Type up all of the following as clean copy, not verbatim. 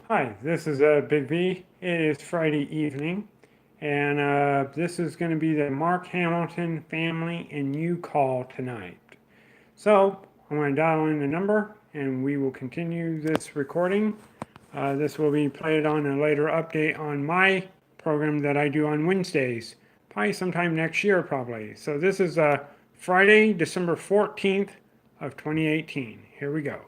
Hi, this is Big V. It is Friday evening, and this is going to be the Mark Hamilton family and you call tonight. So I'm going to dial in the number, and we will continue this recording. This will be played on a later update on my program that I do on Wednesdays, probably sometime next year, probably. So this is Friday, December 14th of 2018. Here we go.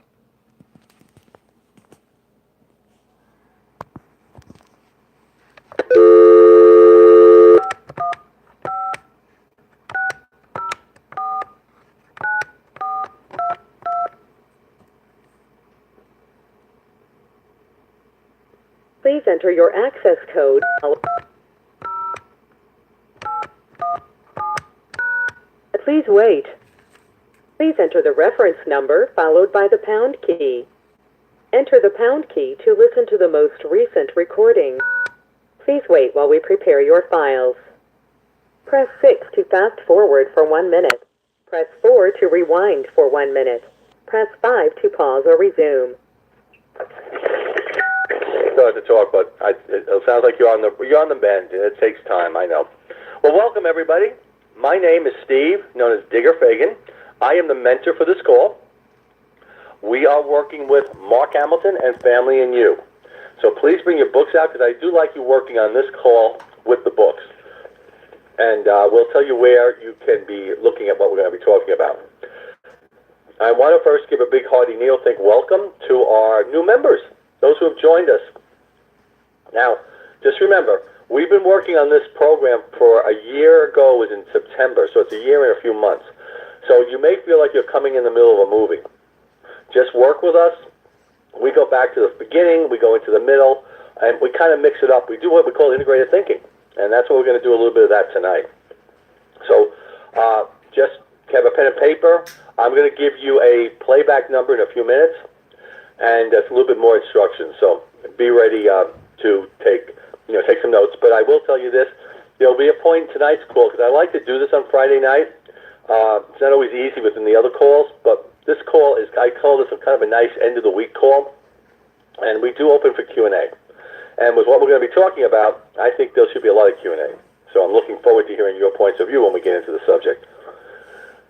Please enter your access code. Please wait. Please enter the reference number followed by the pound key. Enter the pound key to listen to the most recent recording. Please wait while we prepare your files. Press 6 to fast forward for 1 minute. Press 4 to rewind for 1 minute. Press 5 to pause or resume. Still have to talk, but it sounds like you're on the bend. It takes time, I know. Well, welcome everybody. My name is Steve, known as Digger Fagan. I am the mentor for this call. We are working with Mark Hamilton and Family and You. So please bring your books out, because I do like you working on this call with the books. And we'll tell you where you can be looking at what we're going to be talking about. I want to first give a big hearty Neil Think welcome to our new members, those who have joined us. Now, just remember, we've been working on this program for a year ago. It was in September, so it's a year and a few months. So you may feel like you're coming in the middle of a movie. Just work with us. We go back to the beginning, we go into the middle, and we kind of mix it up. We do what we call integrated thinking, and that's what we're going to do a little bit of that tonight. So just have a pen and paper. I'm going to give you a playback number in a few minutes, and that's a little bit more instructions. So be ready to take some notes. But I will tell you this: there'll be a point in tonight's call, because I like to do this on Friday night. It's not always easy within the other calls, but this call is, I call this a kind of a nice end of the week call, and we do open for Q&A. And with what we're going to be talking about, I think there should be a lot of Q&A. So I'm looking forward to hearing your points of view when we get into the subject.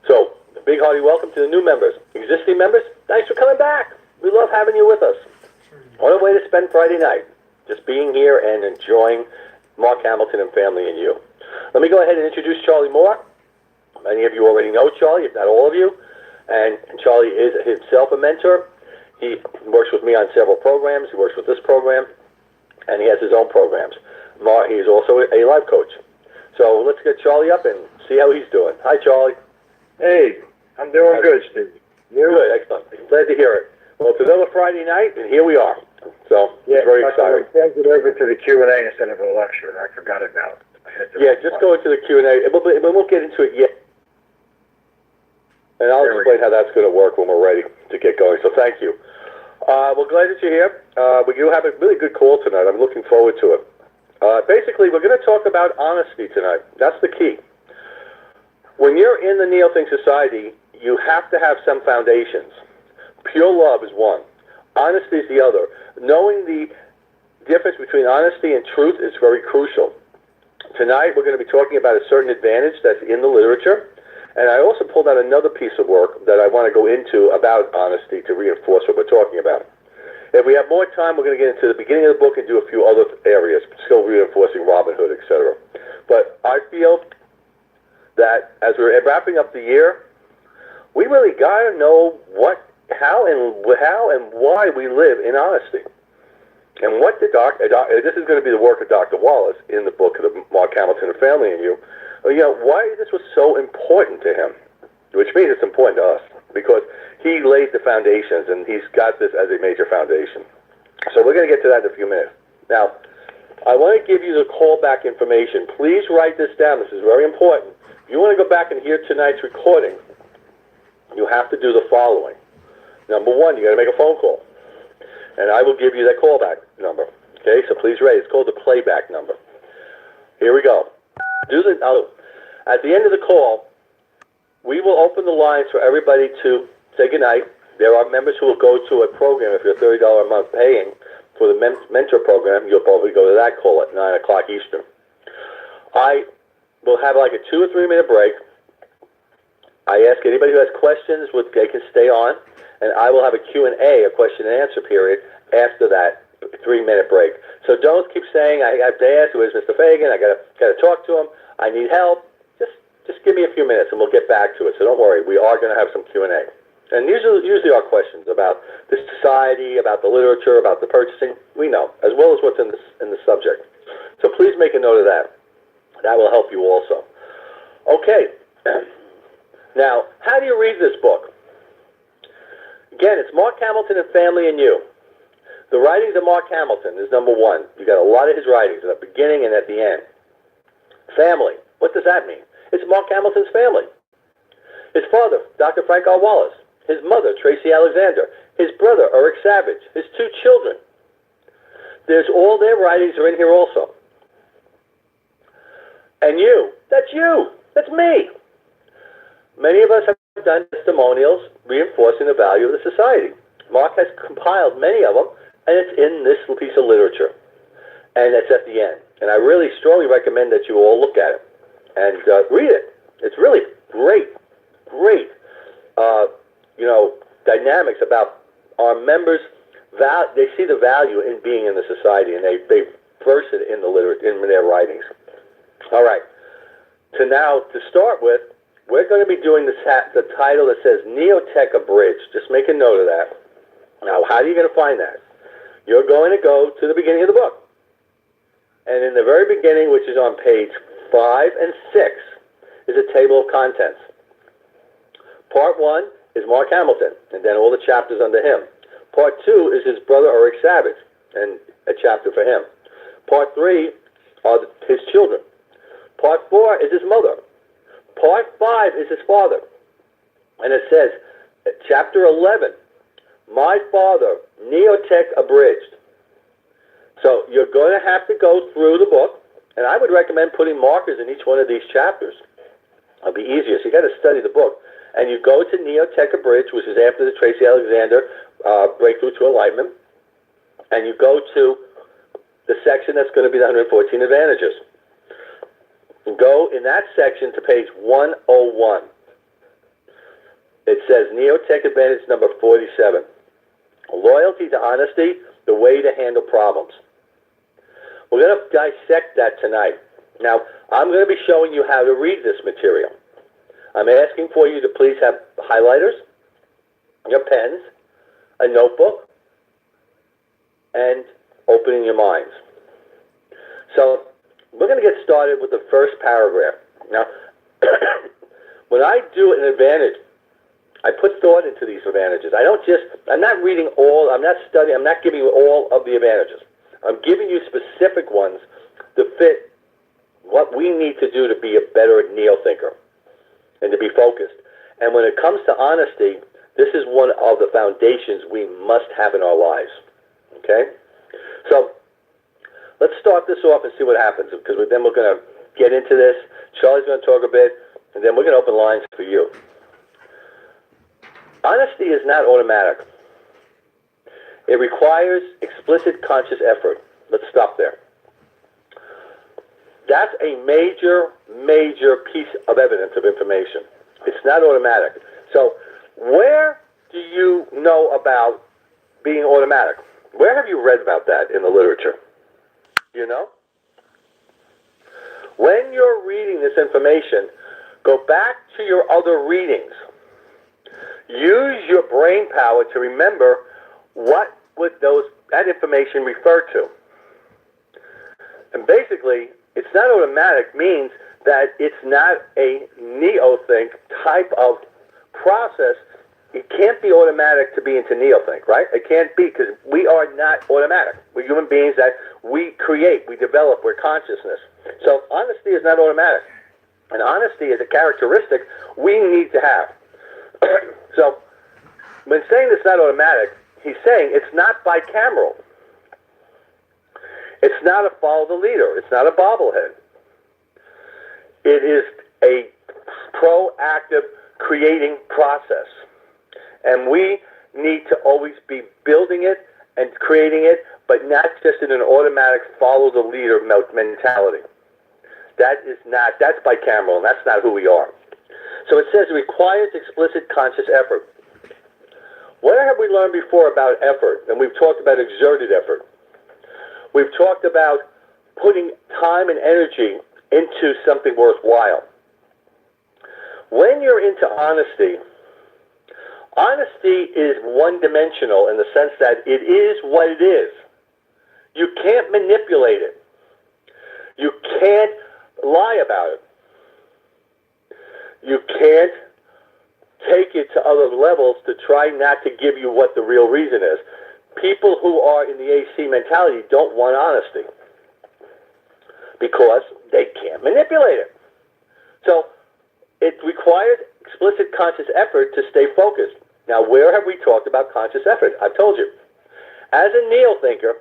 So, a big hearty welcome to the new members. Existing members, thanks for coming back. We love having you with us. What a way to spend Friday night, just being here and enjoying Mark Hamilton and Family and You. Let me go ahead and introduce Charlie Moore. Many of you already know Charlie, if not all of you. And Charlie is himself a mentor. He works with me on several programs. He works with this program, and he has his own programs. He is also a life coach. So let's get Charlie up and see how he's doing. Hi, Charlie. Hey, I'm doing good, Steve. You? Good, excellent. Glad to hear it. Well, it's another Friday night, and here we are. So, yeah, very exciting. I changed it over to the Q&A instead of a lecture. I forgot about it. Yeah, just go into the Q&A. We won't get into it yet. And I'll explain how that's going to work when we're ready to get going. So thank you. We're glad that you're here. We do have a really good call tonight. I'm looking forward to it. Basically, we're going to talk about honesty tonight. That's the key. When you're in the Neil Think Society, you have to have some foundations. Pure love is one. Honesty is the other. Knowing the difference between honesty and truth is very crucial. Tonight, we're going to be talking about a certain advantage that's in the literature. And I also pulled out another piece of work that I want to go into about honesty to reinforce what we're talking about. If we have more time, we're going to get into the beginning of the book and do a few other areas, still reinforcing Robin Hood, etc. But I feel that as we're wrapping up the year, we really got to know how and why we live in honesty. And what this is going to be the work of Dr. Wallace in the book of the Mark Hamilton and Family and You. Why this was so important to him, which means it's important to us, because he laid the foundations, and he's got this as a major foundation. So we're going to get to that in a few minutes. Now, I want to give you the callback information. Please write this down. This is very important. If you want to go back and hear tonight's recording, you have to do the following. Number one, you got to make a phone call, and I will give you that callback number. Okay, so please write. It's called the playback number. Here we go. At the end of the call, we will open the lines for everybody to say goodnight. There are members who will go to a program, if you're $30 a month paying, for the mentor program, you'll probably go to that call at 9 o'clock Eastern. I will have like a 2 or 3 minute break. I ask anybody who has questions, they can stay on, and I will have a Q&A, a question and answer period, after that 3 minute break. So don't keep saying, I have to ask, where's Mr. Fagan? I gotta talk to him. I need help. Just give me a few minutes and we'll get back to it. So don't worry, we are going to have some Q&A. And usually are questions about the society, about the literature, about the purchasing. We know, as well as what's in the subject. So please make a note of that. That will help you also. Okay. Now, how do you read this book? Again, it's Mark Hamilton and Family and You. The writings of Mark Hamilton is number one. You got a lot of his writings at the beginning and at the end. Family. What does that mean? It's Mark Hamilton's family. His father, Dr. Frank R. Wallace. His mother, Tracy Alexander. His brother, Eric Savage. His 2 children. There's all their writings are in here also. And you. That's you. That's me. Many of us have done testimonials reinforcing the value of the society. Mark has compiled many of them, and it's in this piece of literature. And it's at the end. And I really strongly recommend that you all look at it and read it. It's really great dynamics about our members. They see the value in being in the society, and they verse it in their writings. All right. To start with, we're going to be doing the title that says Neotech Abridged. Just make a note of that. Now, how are you going to find that? You're going to go to the beginning of the book. And in the very beginning, which is on page 5 and 6, is a table of contents. Part 1 is Mark Hamilton, and then all the chapters under him. Part 2 is his brother Eric Savage, and a chapter for him. Part 3 are his children. Part 4 is his mother. Part 5 is his father. And it says, chapter 11, My Father, Neotech Abridged. So you're going to have to go through the book, and I would recommend putting markers in each one of these chapters. It'll be easier. So you got to study the book. And you go to Neotech Abridged, which is after the Tracy Alexander Breakthrough to Enlightenment, and you go to the section that's going to be the 114 Advantages. You go in that section to page 101. It says Neotech Advantage number 47. Loyalty to honesty, the way to handle problems. We're going to dissect that tonight. Now, I'm going to be showing you how to read this material. I'm asking for you to please have highlighters, your pens, a notebook, and opening your minds. So, we're going to get started with the first paragraph. Now, when I do an advantage, I put thought into these advantages. I'm not reading all, I'm not studying, I'm not giving you all of the advantages. I'm giving you specific ones to fit what we need to do to be a better neo-thinker and to be focused. And when it comes to honesty, this is one of the foundations we must have in our lives. Okay? So, let's start this off and see what happens, because then we're going to get into this. Charlie's going to talk a bit, and then we're going to open lines for you. Honesty is not automatic. It requires explicit conscious effort. Let's stop there. That's a major piece of evidence of information. It's not automatic. So where do you know about being automatic? Where have you read about that in the literature? You know? When you're reading this information, go back to your other readings. Use your brain power to remember what would that information refer to. And basically, it's not automatic means that it's not a neo-think type of process. It can't be automatic to be into neo-think, right? It can't be, because we are not automatic. We're human beings that we create, we develop, we're consciousness. So honesty is not automatic. And honesty is a characteristic we need to have. So when saying it's not automatic, he's saying it's not bicameral. It's not a follow the leader. It's not a bobblehead. It is a proactive creating process. And we need to always be building it and creating it, but an automatic follow the leader mentality. That's bicameral, and that's not who we are. So it says it requires explicit conscious effort. What have we learned before about effort? And we've talked about exerted effort. We've talked about putting time and energy into something worthwhile. When you're into honesty, honesty is one-dimensional in the sense that it is what it is. You can't manipulate it. You can't lie about it. You can't take it to other levels to try not to give you what the real reason is. People who are in the AC mentality don't want honesty because they can't manipulate it. So it requires explicit conscious effort to stay focused. Now, where have we talked about conscious effort? I've told you. As a neo-thinker,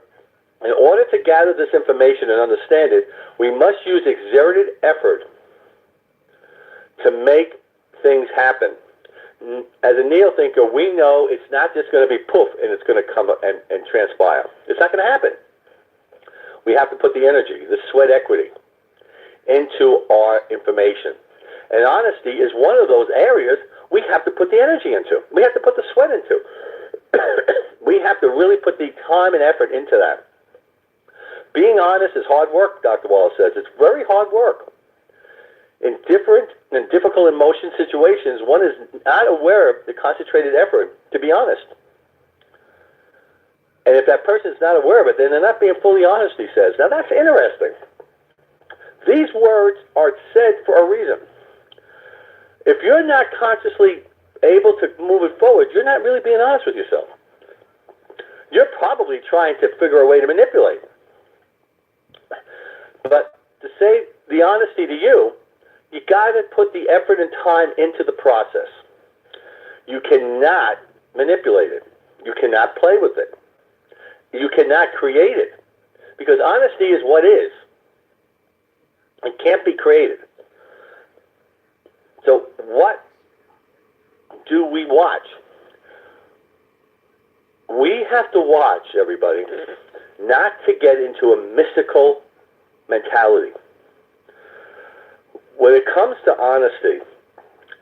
in order to gather this information and understand it, we must use exerted effort to make things happen. As a neo-thinker, we know it's not just going to be poof and it's going to come and transpire. It's not going to happen. We have to put the energy, the sweat equity, into our information. And honesty is one of those areas we have to put the energy into. We have to put the sweat into. We have to really put the time and effort into that. Being honest is hard work, Dr. Wallace says. It's very hard work. In different and difficult emotion situations, one is not aware of the concentrated effort to be honest. And if that person is not aware of it, then they're not being fully honest, he says. Now, that's interesting. These words are said for a reason. If you're not consciously able to move it forward, you're not really being honest with yourself. You're probably trying to figure a way to manipulate. But to say the honesty to you, you got to put the effort and time into the process. You cannot manipulate it. You cannot play with it. You cannot create it. Because honesty is what is. It can't be created. So what do we watch? We have to watch, everybody, not to get into a mystical mentality. When it comes to honesty,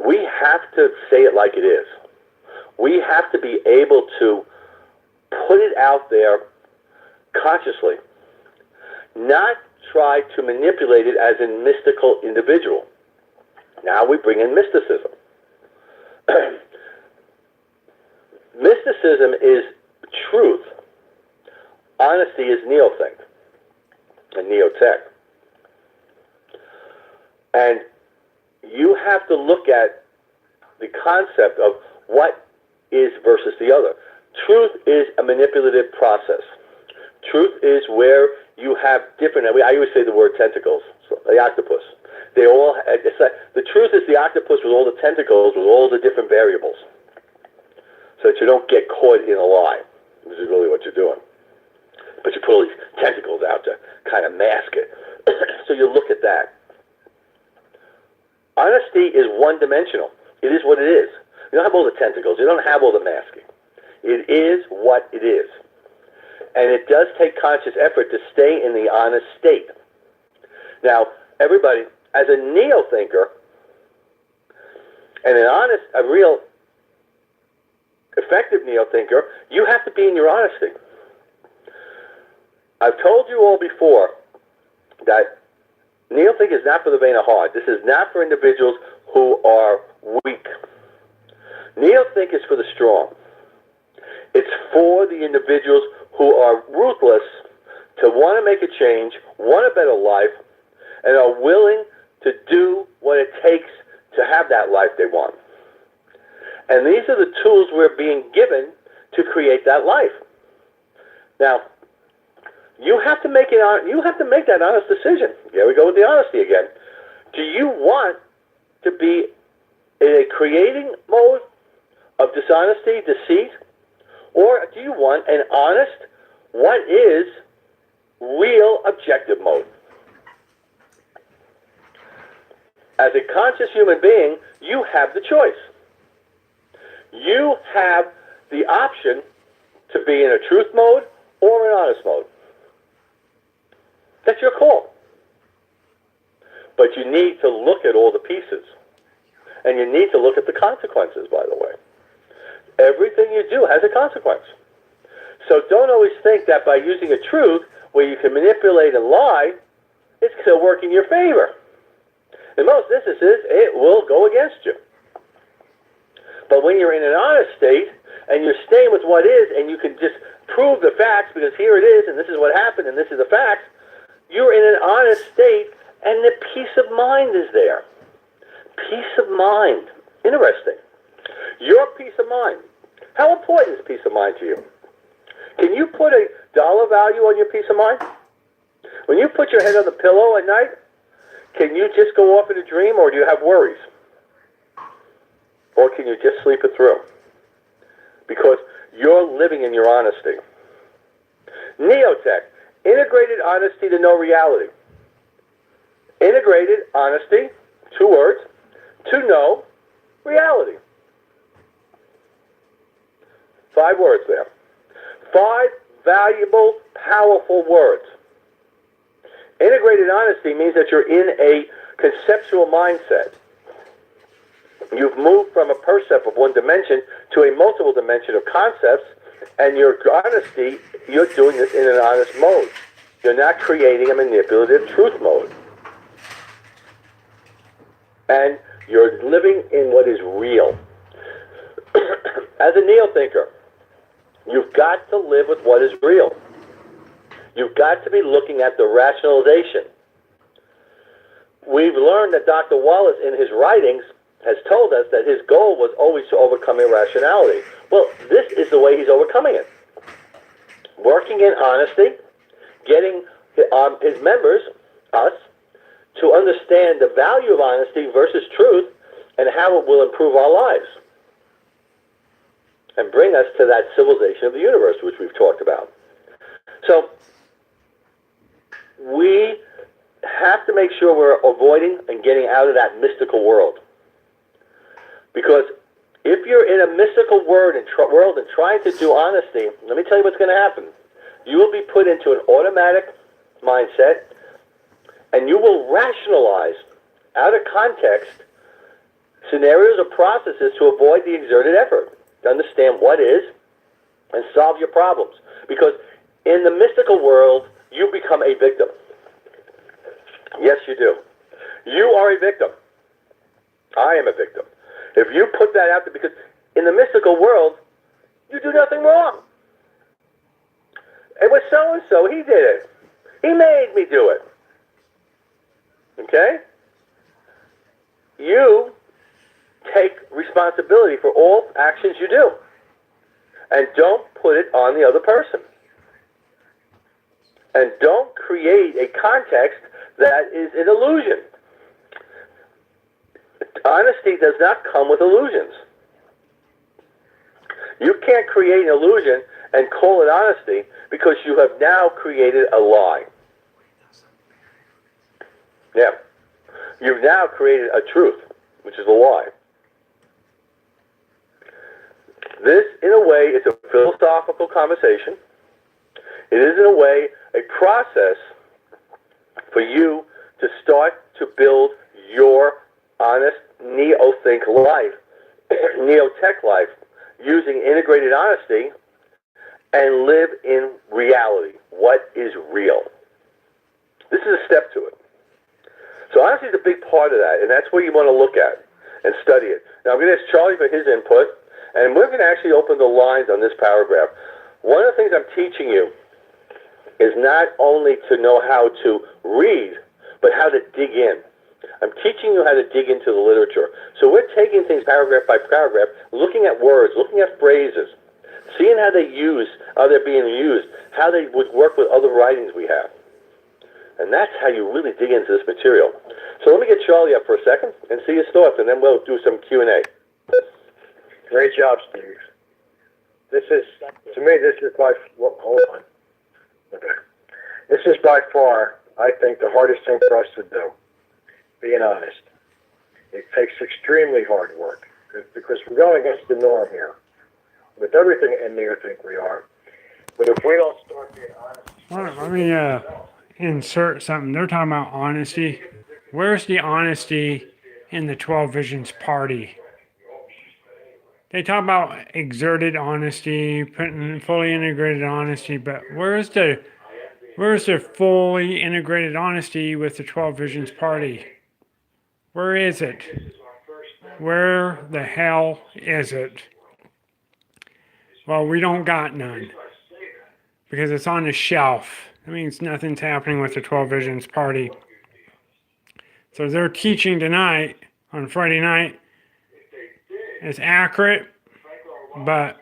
we have to say it like it is. We have to be able to put it out there consciously, not try to manipulate it as a mystical individual. Now we bring in mysticism. Mysticism is truth. Honesty is neo-think and neo-tech. And you have to look at the concept of what is versus the other. Truth is a manipulative process. Truth is where you have different, I always say the word tentacles, so the octopus. They all, it's like, the truth is the octopus with all the tentacles, with all the different variables. So that you don't get caught in a lie. This is really what you're doing. But you put all these tentacles out to kind of mask it. So you look at that. Honesty is one-dimensional. It is what it is. You don't have all the tentacles. You don't have all the masking. It is what it is. And it does take conscious effort to stay in the honest state. Now, everybody, as a neo-thinker, and a real effective neo-thinker, you have to be in your honesty. I've told you all before that neo-think is not for the faint of heart. This is not for individuals who are weak. Neo-think is for the strong. It's for the individuals who are ruthless, to want to make a change, want a better life, and are willing to do what it takes to have that life they want. And these are the tools we're being given to create that life. Now, you have to make that honest decision. Here we go with the honesty again. Do you want to be in a creating mode of dishonesty, deceit, or do you want an honest, what is real objective mode? As a conscious human being, you have the choice. You have the option to be in a truth mode or an honest mode. That's your call. But you need to look at all the pieces. And you need to look at the consequences, by the way. Everything you do has a consequence. So don't always think that by using a truth where you can manipulate and lie, it's still working in your favor. In most instances, it will go against you. But when you're in an honest state, and you're staying with what is, and you can just prove the facts, because here it is, and this is what happened, and this is the facts, you're in an honest state, and the peace of mind is there. Peace of mind. Interesting. Your peace of mind. How important is peace of mind to you? Can you put a dollar value on your peace of mind? When you put your head on the pillow at night, can you just go off in a dream, or do you have worries? Or can you just sleep it through? Because you're living in your honesty. Neotech, integrated honesty to know reality. Integrated honesty, 2 words, to know reality. 5 words there. 5 valuable, powerful words. Integrated honesty means that you're in a conceptual mindset. You've moved from a percept of one dimension to a multiple dimension of concepts, and your honesty, you're doing this in an honest mode. You're not creating a manipulative truth mode. And you're living in what is real. As a neo-thinker, you've got to live with what is real. You've got to be looking at the rationalization. We've learned that Dr. Wallace, in his writings, has told us that his goal was always to overcome irrationality. Well, this is the way he's overcoming it. Working in honesty, getting his members, us, to understand the value of honesty versus truth and how it will improve our lives and bring us to that civilization of the universe, which we've talked about. So, we have to make sure we're avoiding and getting out of that mystical world. Because if you're in a mystical world and trying to do honesty, let me tell you what's going to happen. You will be put into an automatic mindset, and you will rationalize, out of context, scenarios or processes to avoid the exerted effort, to understand what is, and solve your problems. Because in the mystical world, you become a victim. Yes, you do. You are a victim. I am a victim. If you put that out there, because in the mystical world, you do nothing wrong. It was so-and-so, he did it. He made me do it. Okay? You take responsibility for all actions you do. And don't put it on the other person. And don't create a context that is an illusion. Honesty does not come with illusions. You can't create an illusion and call it honesty because you have now created a lie. Yeah. You've now created a truth, which is a lie. This, in a way, is a philosophical conversation. It is, in a way, a process for you to start to build your honest neo-think life, neo-tech life, using integrated honesty and live in reality. What is real? This is a step to it. So honesty is a big part of that, and that's where you want to look at and study it. Now I'm going to ask Charlie for his input, and we're going to actually open the lines on this paragraph. One of the things I'm teaching you is not only to know how to read, but how to dig in. I'm teaching you how to dig into the literature. So we're taking things paragraph by paragraph, looking at words, looking at phrases, seeing how they're being used, how they would work with other writings we have. And that's how you really dig into this material. So let me get Charlie up for a second and see his thoughts, and then we'll do some Q&A. Great job, Steve. This is, to me, this is by, hold on. Okay. This is by far, I think, the hardest thing for us to do, being honest. It takes extremely hard work, because we're going against the norm here. With everything in there, I think we are. But if we don't start being honest... Well, let me insert something. They're talking about honesty. Where's the honesty in the 12 Visions party? They talk about exerted honesty, putting fully integrated honesty, but where's the fully integrated honesty with the 12 Visions party? Where is it? Where the hell is it? Well, we don't got none because it's on the shelf. That means nothing's happening with the 12 Visions party. So their teaching tonight on Friday night is accurate, but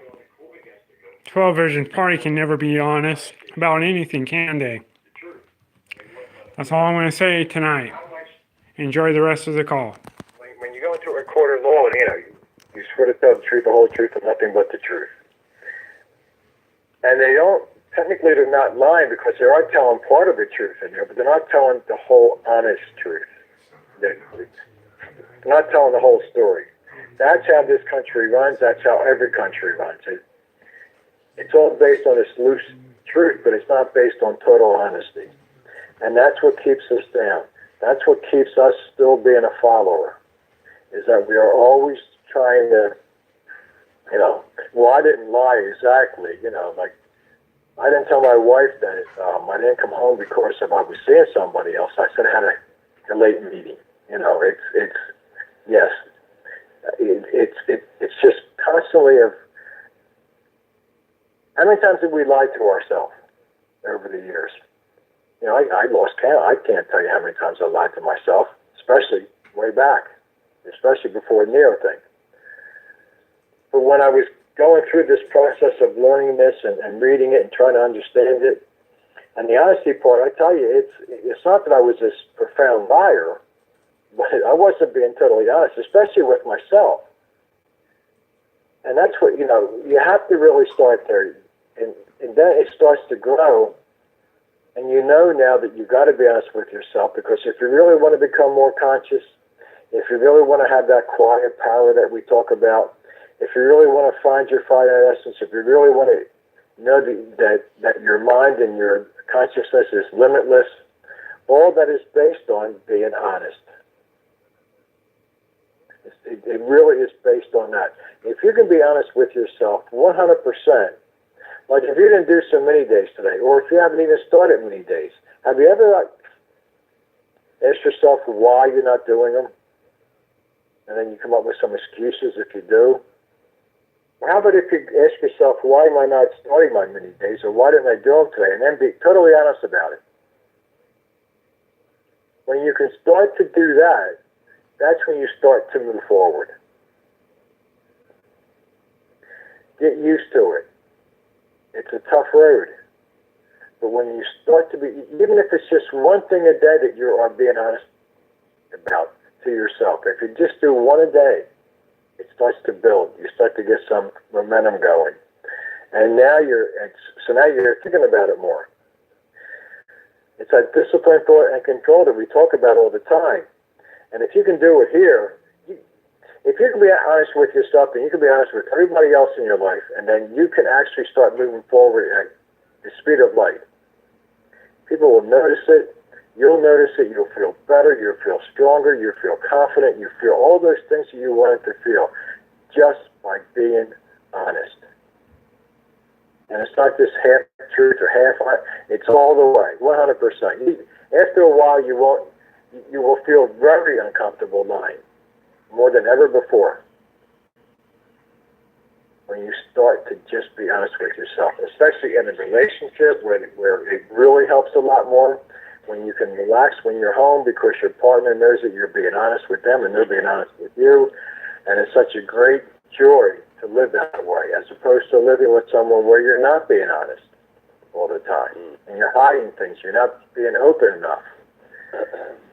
12 Visions party can never be honest about anything, can they? That's all I'm going to say tonight. Enjoy the rest of the call. When you go into a court of law, you swear to tell the truth, the whole truth, and nothing but the truth. And they don't, technically they're not lying because they are telling part of the truth in there, but they're not telling the whole honest truth. They're not telling the whole story. That's how this country runs. That's how every country runs. It's all based on this loose truth, but it's not based on total honesty. And that's what keeps us down. That's what keeps us still being a follower, is that we are always trying to, well, I didn't lie exactly, like I didn't tell my wife that I didn't come home because I was seeing somebody else. I said I had a late meeting. It's just constantly of, how many times did we lie to ourselves over the years? I lost count. I can't tell you how many times I lied to myself, especially way back, especially before the Neo thing. But when I was going through this process of learning this and reading it and trying to understand it, and the honesty part, I tell you, it's not that I was this profound liar, but I wasn't being totally honest, especially with myself. And that's what, you have to really start there. And then it starts to grow. And now that you've got to be honest with yourself, because if you really want to become more conscious, if you really want to have that quiet power that we talk about, if you really want to find your finite essence, if you really want to know that your mind and your consciousness is limitless, all that is based on being honest. It really is based on that. If you can be honest with yourself 100%, like if you didn't do so many days today, or if you haven't even started many days, have you ever asked yourself why you're not doing them? And then you come up with some excuses if you do. Well, how about if you ask yourself, why am I not starting my many days, or why didn't I do them today? And then be totally honest about it. When you can start to do that, that's when you start to move forward. Get used to it. It's a tough road. But when you start to be, even if it's just one thing a day that you are being honest about to yourself, if you just do one a day, it starts to build. You start to get some momentum going. And now you're thinking about it more. It's that discipline, thought, and control that we talk about all the time. And if you can do it here, if you can be honest with yourself, then you can be honest with everybody else in your life, and then you can actually start moving forward at the speed of light. People will notice it. You'll notice it. You'll feel better. You'll feel stronger. You'll feel confident. You feel all those things that you wanted to feel just by being honest. And it's not just half truth or half lie. It's all the way, 100%. After a while, you will feel very uncomfortable lying, more than ever before. When you start to just be honest with yourself, especially in a relationship where it really helps a lot more, when you can relax when you're home because your partner knows that you're being honest with them and they're being honest with you. And it's such a great joy to live that way, as opposed to living with someone where you're not being honest all the time and you're hiding things, you're not being open enough.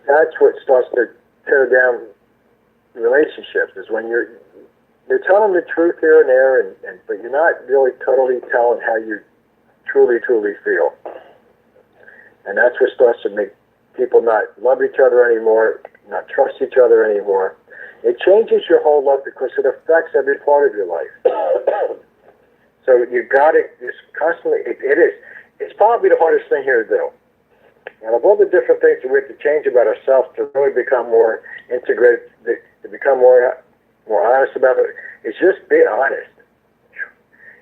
That's what starts to tear down relationships, is when you're telling the truth here and there, but you're not really totally telling how you truly feel. And that's what starts to make people not love each other anymore, not trust each other anymore. It changes your whole life because it affects every part of your life. So you got it. It's constantly. It's probably the hardest thing here to do. And of all the different things that we have to change about ourselves to really become more integrated, to become more honest about it, it's just being honest.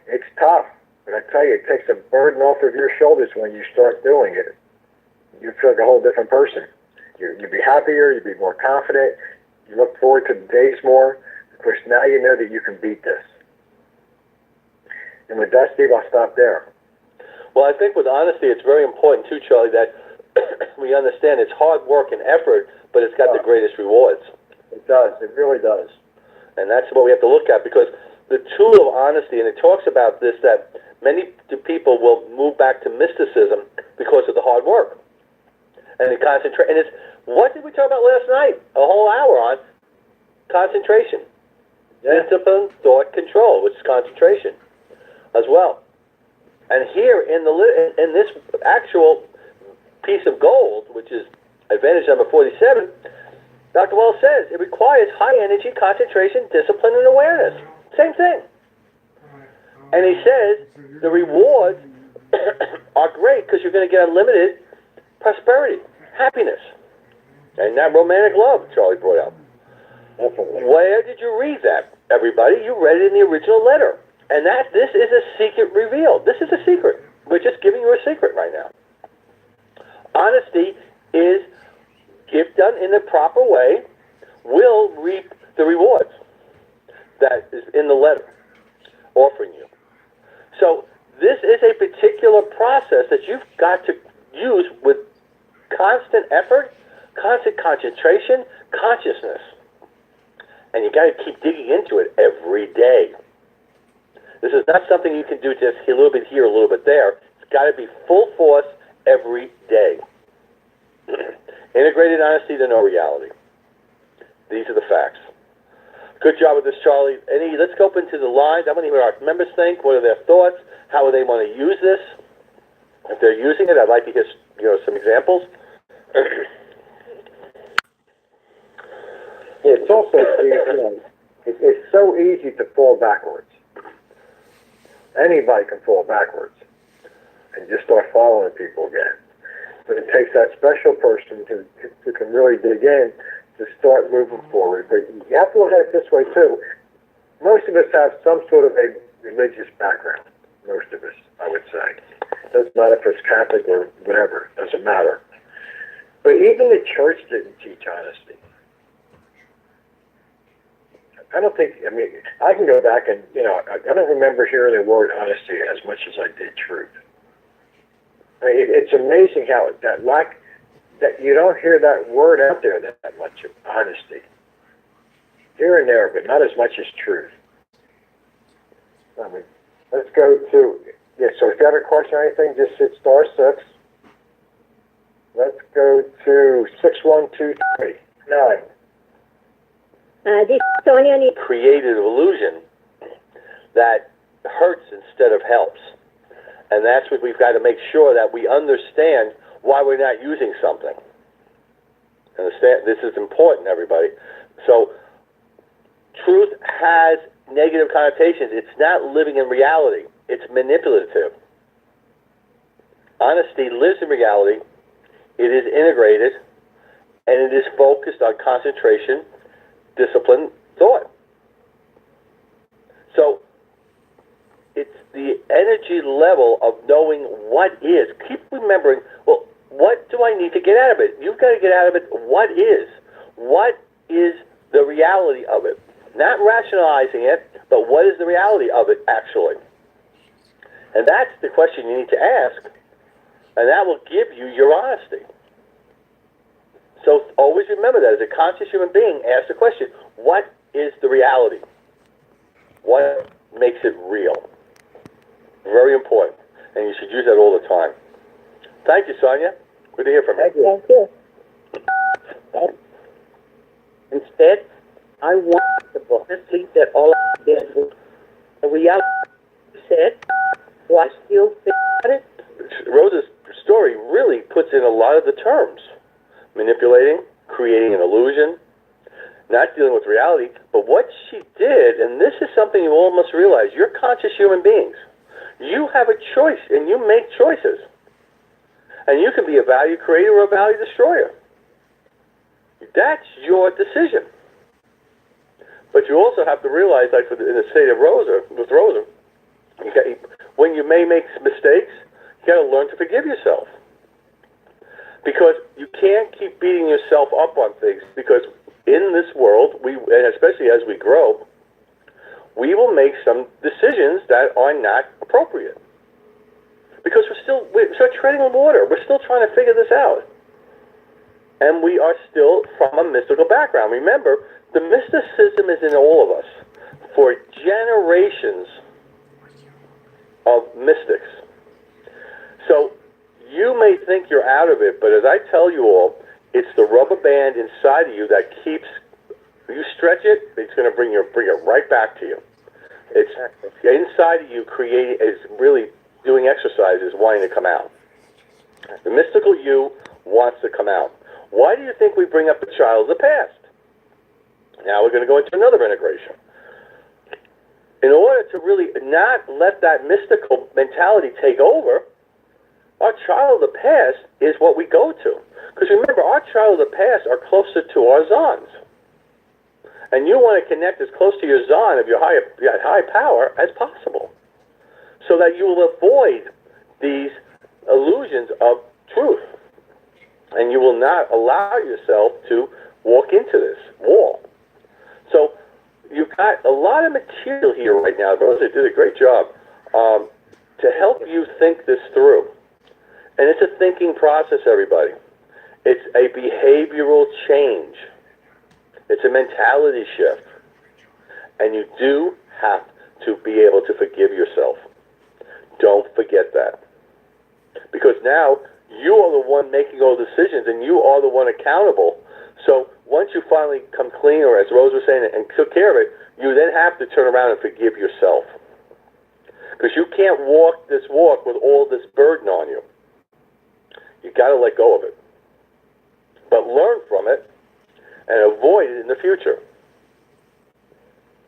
It's tough, but I tell you, it takes a burden off of your shoulders when you start doing it. You feel like a whole different person. You'd be happier, you'd be more confident, you look forward to the days more, because now you know that you can beat this. And with that, Steve, I'll stop there. Well, I think with honesty, it's very important too, Charlie, that we understand it's hard work and effort, but it's got the greatest rewards. It does. It really does. And that's what we have to look at, because the tool of honesty, and it talks about this, that many people will move back to mysticism because of the hard work and the concentration. And it's, what did we talk about last night? A whole hour on concentration. Discipline, thought, control, which is concentration as well. And here in this actual piece of gold, which is advantage number 47, Dr. Wells says it requires high energy, concentration, discipline, and awareness. Same thing. And he says the rewards are great because you're going to get unlimited prosperity, happiness, and that romantic love Charlie brought out. Definitely. Where did you read that, everybody? You read it in the original letter. And this is a secret revealed. This is a secret. We're just giving you a secret right now. Honesty is, if done in the proper way, will reap the rewards that is in the letter offering you. So this is a particular process that you've got to use with constant effort, constant concentration, consciousness. And you got to keep digging into it every day. This is not something you can do just a little bit here, a little bit there. It's got to be full force every day. Integrated honesty to know reality. These are the facts. Good job with this, Charlie. Let's go up into the lines. I want to hear what our members think. What are their thoughts? How do they want to use this? If they're using it, I'd like to hear some examples. It's also, it's so easy to fall backwards. Anybody can fall backwards and just start following people again. But it takes that special person who can really dig in to start moving forward. But you have to look at it this way, too. Most of us have some sort of a religious background. Most of us, I would say. Doesn't matter if it's Catholic or whatever. Doesn't matter. But even the church didn't teach honesty. I don't think, I can go back and, I don't remember hearing the word honesty as much as I did truth. It's amazing how that you don't hear that word out there that much of honesty. Here and there, but not as much as truth. Let's go to, so if you have a question or anything, just hit *6. Let's go to 6123. 9. This is Sonia. Created illusion that hurts instead of helps. And that's what we've got to make sure that we understand why we're not using something. Understand? This is important, everybody. So, truth has negative connotations. It's not living in reality. It's manipulative. Honesty lives in reality. It is integrated, and it is focused on concentration, discipline, thought. So, it's the energy level of knowing what is. Keep remembering, well, what do I need to get out of it? You've got to get out of it what is. What is the reality of it? Not rationalizing it, but what is the reality of it actually? And that's the question you need to ask. And that will give you your honesty. So always remember that as a conscious human being, ask the question, what is the reality? What makes it real? Very important. And you should use that all the time. Thank you, Sonia. Good to hear from you. Thank you. Instead, I want the honestly that all I did was the reality said, do I still think about it? Rosa's story really puts in a lot of the terms. Manipulating, creating an illusion, not dealing with reality. But what she did, and this is something you all must realize, you're conscious human beings. You have a choice, and you make choices. And you can be a value creator or a value destroyer. That's your decision. But you also have to realize, like in the state of with Rosa, when you may make mistakes, you got to learn to forgive yourself. Because you can't keep beating yourself up on things, because in this world, and especially as we grow, we will make some decisions that are not appropriate. Because we're still treading on water. We're still trying to figure this out. And we are still from a mystical background. Remember, the mysticism is in all of us for generations of mystics. So you may think you're out of it, but as I tell you all, it's the rubber band inside of you that keeps, you stretch it, it's going to bring it right back to you. It's inside of you is really doing exercises, wanting to come out. The mystical you wants to come out. Why do you think we bring up the child of the past? Now we're going to go into another integration. In order to really not let that mystical mentality take over, our child of the past is what we go to. Because remember, our child of the past are closer to our Zons. And you want to connect as close to your Zon of your high power as possible, so that you will avoid these illusions of truth. And you will not allow yourself to walk into this wall. So you've got a lot of material here right now. Rosa did a great job to help you think this through. And it's a thinking process, everybody. It's a behavioral change. It's a mentality shift. And you do have to be able to forgive yourself. Don't forget that. Because now you are the one making all decisions, and you are the one accountable. So once you finally come clean, or as Rose was saying, and took care of it, you then have to turn around and forgive yourself. Because you can't walk this walk with all this burden on you. You got to let go of it. But learn from it and avoid it in the future.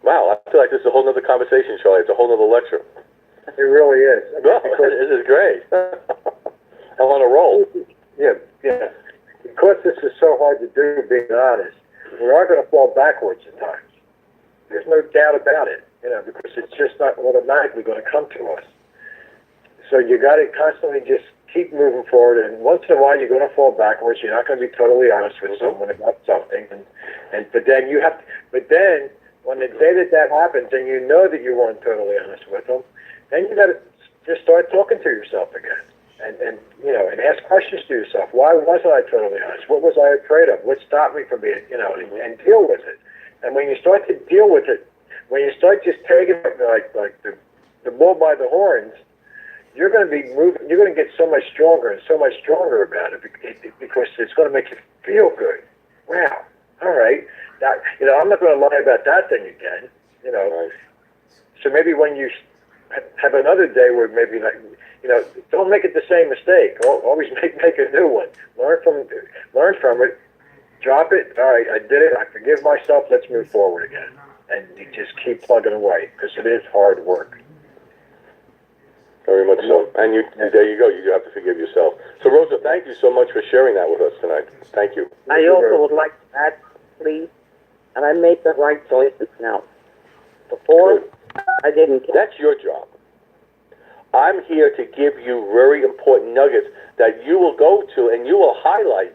Wow, I feel like this is a whole other conversation, Charlie. It's a whole other lecture. It really is. Well, this is great. I'm on a roll. Yeah. Because this is so hard to do, being honest, we are going to fall backwards at times. There's no doubt about it, because it's just not automatically going to come to us. So you got to constantly just keep moving forward, and once in a while you're going to fall backwards. You're not going to be totally honest with someone about something, but then when the day that happens, and you know that you weren't totally honest with them, then you got to just start talking to yourself again, and ask questions to yourself. Why wasn't I totally honest? What was I afraid of? What stopped me from being, and deal with it. And when you start to deal with it, when you start just taking it like the bull by the horns, you're going to be moving. You're going to get so much stronger and so much stronger about it because it's going to make you feel good. Wow. All right. That, I'm not going to lie about that thing again. Right. So maybe when you have another day where maybe don't make it the same mistake. Always make a new one. Learn from it. Drop it. All right, I did it. I forgive myself. Let's move forward again. And you just keep plugging away because it is hard work. Very much so. And there you go. You have to forgive yourself. So, Rosa, thank you so much for sharing that with us tonight. Thank you. I also would like to add, please, and I made the right choices now. Before, I didn't. That's your job. I'm here to give you very important nuggets that you will go to and you will highlight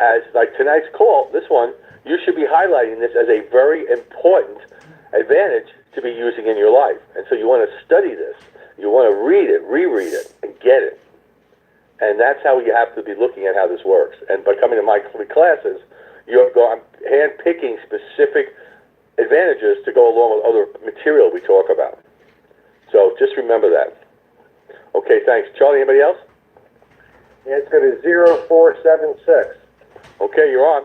as, like tonight's call, this one, you should be highlighting this as a very important advantage to be using in your life. And so you want to study this. You want to read it, reread it, and get it. And that's how you have to be looking at how this works. And by coming to my classes, I'm hand-picking specific advantages to go along with other material we talk about. So just remember that. Okay, thanks. Charlie, anybody else? The answer is 0476. Okay, you're on.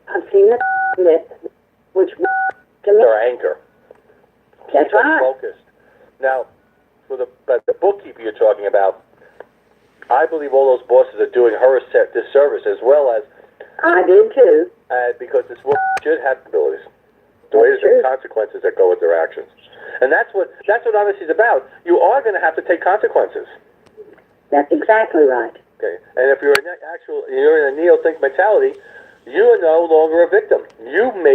I've seen it, which Our anchor. That's Keep us right. focused. Now, for the bookkeeper you're talking about, I believe all those bosses are doing her a disservice, as well as I did too. because this woman should have abilities. The way there's consequences that go with their actions. And that's what honesty is about. You are going to have to take consequences. That's exactly right. Okay. And if you're in a neo-think mentality, you are no longer a victim. You made